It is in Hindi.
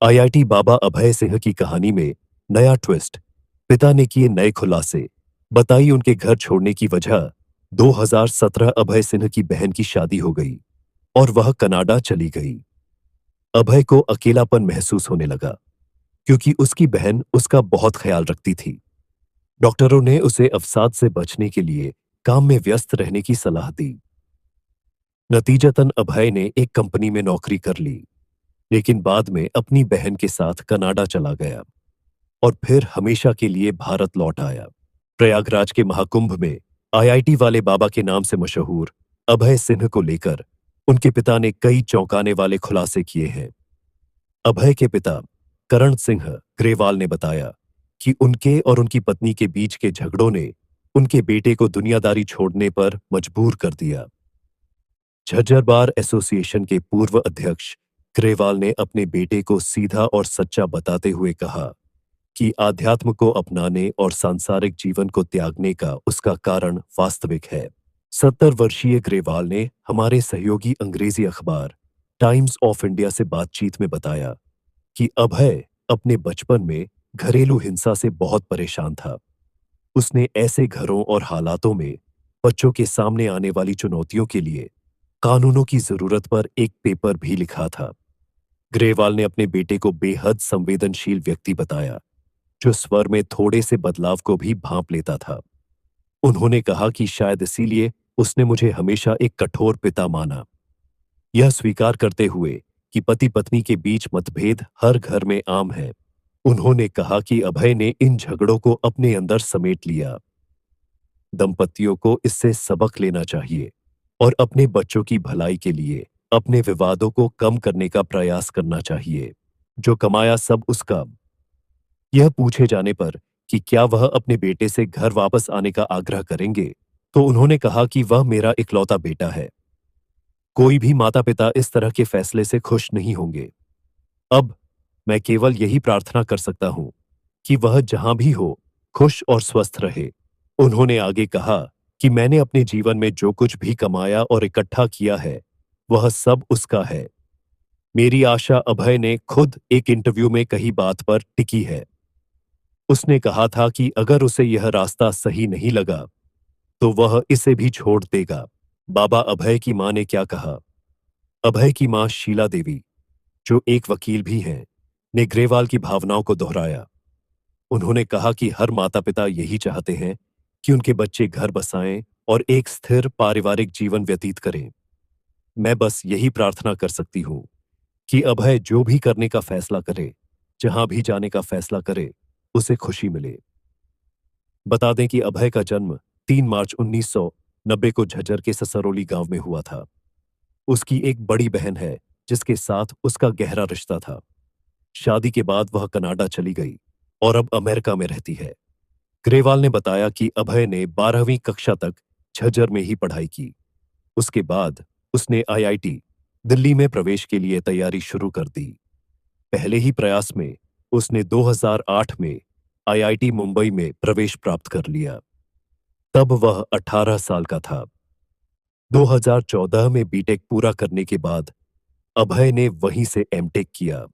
आईआईटी बाबा अभय सिंह की कहानी में नया ट्विस्ट। पिता ने किए नए खुलासे। बताई उनके घर छोड़ने की वजह। 2017 अभय सिंह की बहन की शादी हो गई और वह कनाडा चली गई। अभय को अकेलापन महसूस होने लगा क्योंकि उसकी बहन उसका बहुत ख्याल रखती थी। डॉक्टरों ने उसे अवसाद से बचने के लिए काम में व्यस्त रहने की सलाह दी। नतीजतन अभय ने एक कंपनी में नौकरी कर ली, लेकिन बाद में अपनी बहन के साथ कनाडा चला गया और फिर हमेशा के लिए भारत लौट आया। प्रयागराज के महाकुंभ में आईआईटी वाले बाबा के नाम से मशहूर अभय सिंह को लेकर उनके पिता ने कई चौंकाने वाले खुलासे किए हैं। अभय के पिता करण सिंह ग्रेवाल ने बताया कि उनके और उनकी पत्नी के बीच के झगड़ों ने उनके बेटे को दुनियादारी छोड़ने पर मजबूर कर दिया। झज्जर बार एसोसिएशन के पूर्व अध्यक्ष ग्रेवाल ने अपने बेटे को सीधा और सच्चा बताते हुए कहा कि आध्यात्म को अपनाने और सांसारिक जीवन को त्यागने का उसका कारण वास्तविक है। 70 वर्षीय ग्रेवाल ने हमारे सहयोगी अंग्रेजी अखबार टाइम्स ऑफ इंडिया से बातचीत में बताया कि अभय अपने बचपन में घरेलू हिंसा से बहुत परेशान था। उसने ऐसे घरों और हालातों में बच्चों के सामने आने वाली चुनौतियों के लिए कानूनों की जरूरत पर एक पेपर भी लिखा था। ग्रेवाल ने अपने बेटे को बेहद संवेदनशील व्यक्ति बताया, जो स्वर में थोड़े से बदलाव को भी भांप लेता था। उन्होंने कहा कि शायद इसीलिए उसने मुझे हमेशा एक कठोर पिता माना। यह स्वीकार करते हुए कि पति पत्नी के बीच मतभेद हर घर में आम है, उन्होंने कहा कि अभय ने इन झगड़ों को अपने अंदर समेट लिया। दंपतियों को इससे सबक लेना चाहिए और अपने बच्चों की भलाई के लिए अपने विवादों को कम करने का प्रयास करना चाहिए। जो कमाया सब उसका। यह पूछे जाने पर कि क्या वह अपने बेटे से घर वापस आने का आग्रह करेंगे, तो उन्होंने कहा कि वह मेरा इकलौता बेटा है। कोई भी माता पिता इस तरह के फैसले से खुश नहीं होंगे। अब मैं केवल यही प्रार्थना कर सकता हूं कि वह जहां भी हो, खुश और स्वस्थ रहे। उन्होंने आगे कहा कि मैंने अपने जीवन में जो कुछ भी कमाया और इकट्ठा किया है, वह सब उसका है। मेरी आशा अभय ने खुद एक इंटरव्यू में कही बात पर टिकी है। उसने कहा था कि अगर उसे यह रास्ता सही नहीं लगा, तो वह इसे भी छोड़ देगा। बाबा अभय की मां ने क्या कहा? अभय की मां शीला देवी, जो एक वकील भी हैं, ने ग्रेवाल की भावनाओं को दोहराया। उन्होंने कहा कि हर माता पिता यही चाहते हैं कि उनके बच्चे घर बसाएं और एक स्थिर पारिवारिक जीवन व्यतीत करें। मैं बस यही प्रार्थना कर सकती हूं कि अभय जो भी करने का फैसला करे, जहां भी जाने का फैसला करे, उसे खुशी मिले। बता दें कि अभय का जन्म 3 मार्च 1990 को झज्जर के ससरौली गांव में हुआ था। उसकी एक बड़ी बहन है जिसके साथ उसका गहरा रिश्ता था। शादी के बाद वह कनाडा चली गई और अब अमेरिका में रहती है। ग्रेवाल ने बताया कि अभय ने 12वीं कक्षा तक झज्जर में ही पढ़ाई की। उसके बाद उसने आईआईटी दिल्ली में प्रवेश के लिए तैयारी शुरू कर दी। पहले ही प्रयास में उसने 2008 में आईआईटी मुंबई में प्रवेश प्राप्त कर लिया। तब वह 18 साल का था। 2014 में बीटेक पूरा करने के बाद अभय ने वहीं से एमटेक किया।